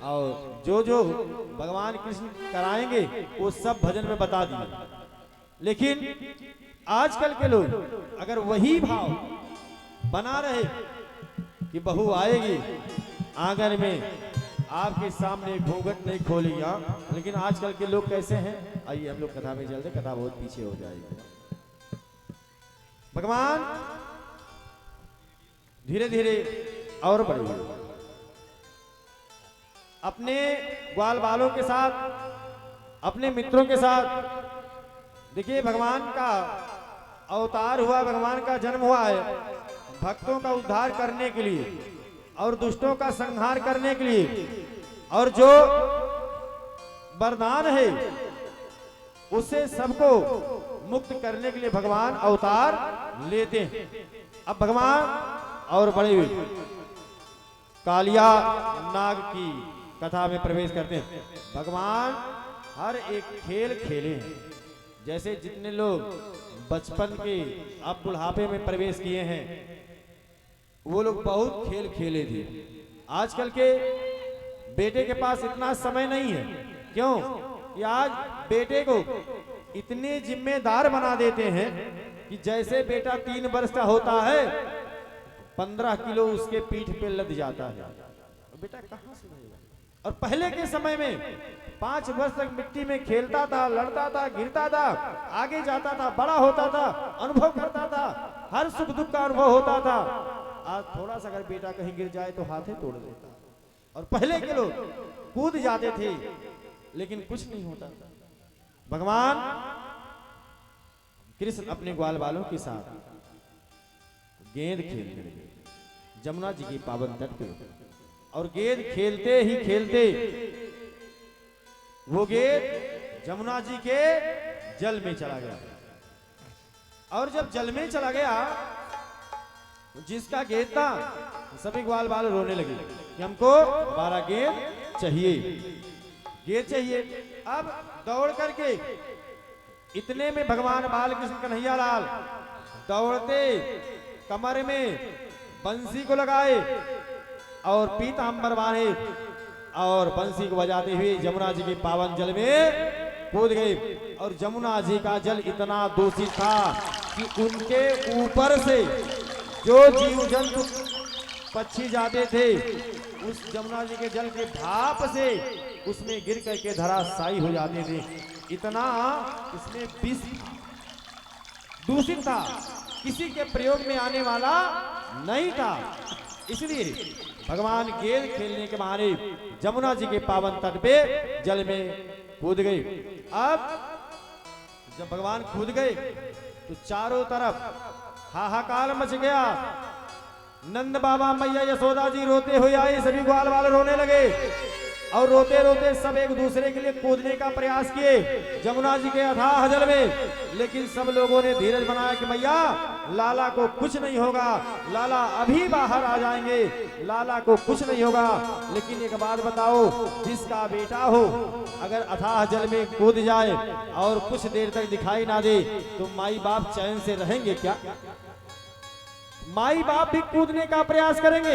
और जो जो भगवान कृष्ण कराएंगे वो सब भजन में बता दिए। लेकिन आजकल के लोग अगर वही भाव बना रहे कि बहू आएगी आंगन में आपके सामने घूंघट नहीं खोलेगी, लेकिन आजकल के लोग कैसे हैं, आइए हम लोग कथा में चलते, कथा बहुत पीछे हो जाएगी। भगवान धीरे धीरे और बढ़े अपने ग्वाल बालों के साथ, अपने मित्रों के साथ। देखिए भगवान का अवतार हुआ, भगवान का जन्म हुआ है भक्तों का उद्धार करने के लिए और दुष्टों का संहार करने के लिए, और जो वरदान है उससे सबको मुक्त करने के लिए भगवान अवतार लेते हैं। अब भगवान और बड़े हुए कालिया नाग की कथा में प्रवेश करते हैं। भगवान हर एक खेल खेले हैं, जैसे जितने लोग बचपन के अब बुढ़ापे में प्रवेश किए हैं वो लोग बहुत खेल खेले थे। आजकल के बेटे के पास इतना समय नहीं है, क्यों कि आज बेटे को इतने जिम्मेदार बना देते हैं कि जैसे बेटा 3 वर्ष का होता है 15 किलो उसके पीठ पे लद जाता है, बेटा कहां से रहेगा। और पहले के समय में 5 वर्ष तक मिट्टी में खेलता था, लड़ता था, गिरता था, आगे जाता था, बड़ा होता था, अनुभव करता था, हर सुख दुख का अनुभव होता था। आज थोड़ा सा अगर बेटा कहीं गिर जाए तो हाथ ही तोड़ देता। और पहले के लोग कूद जाते थे लेकिन कुछ नहीं होता। भगवान कृष्ण अपने ग्वाल बालों के साथ गेंद खेलने लगे जमुना जी के पावन तट पे, और गेंद खेलते ही खेलते वो गेंद जमुना जी के जल में चला गया। और जब जल में चला गया जिसका गेंद था सभी ग्वाल बाल रोने लगे कि हमको हमारा गेंद चाहिए, गेंद चाहिए। अब दौड़ करके इतने में भगवान बाल कृष्ण कन्हैया लाल दौड़ते कमर में बंसी को लगाए और पीतांबर बांधे और बंसी को बजाते हुए जमुना जी के पावन जल में कूद गए। और जमुना जी का जल इतना दूषित था कि उनके ऊपर से जो जीव जंतु पक्षी जाते थे उस जमुना जी के जल के भाप से उसमें गिर करके धराशायी हो जाते थे। इतना इसमें विष दूषित था, किसी के प्रयोग में आने वाला नहीं था। इसलिए भगवान गेंद खेलने के बहाने जमुना जी के पावन तट पे जल में कूद गए। अब जब भगवान कूद गए तो चारों तरफ हाहाकार मच गया। नंद बाबा मैया यशोदा जी रोते हुए आए, सभी ग्वाल वाले रोने लगे और रोते रोते सब एक दूसरे के लिए कूदने का प्रयास किए जमुना जी के अथाह जल में। लेकिन सब लोगों ने धीरज बनाया कि मैया लाला को कुछ नहीं होगा, लाला अभी बाहर आ जाएंगे, लाला को कुछ नहीं होगा। लेकिन एक बात बताओ, जिसका बेटा हो अगर अथाह जल में कूद जाए और कुछ देर तक दिखाई ना दे तो माई बाप चैन से रहेंगे क्या? माई बाप भी कूदने का प्रयास करेंगे।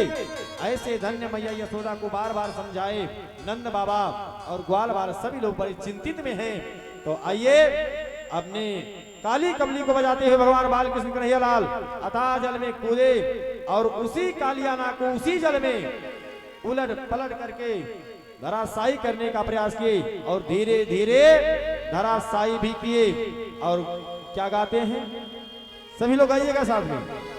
ऐसे धन्य मैया यशोदा को बार बार समझाए नंद बाबा और ग्वाल बाल सभी लोग बड़े चिंतित में हैं। तो आइए अपने काली कमली को बजाते हुए भगवान बाल कृष्ण कन्हैया लाल अथाह जल में कूदे और उसी कालियाना को उसी जल में उलट पलट करके धराशायी करने का प्रयास किए और धीरे धीरे धराशायी भी किए। और क्या गाते हैं सभी लोग, आइएगा साथ में।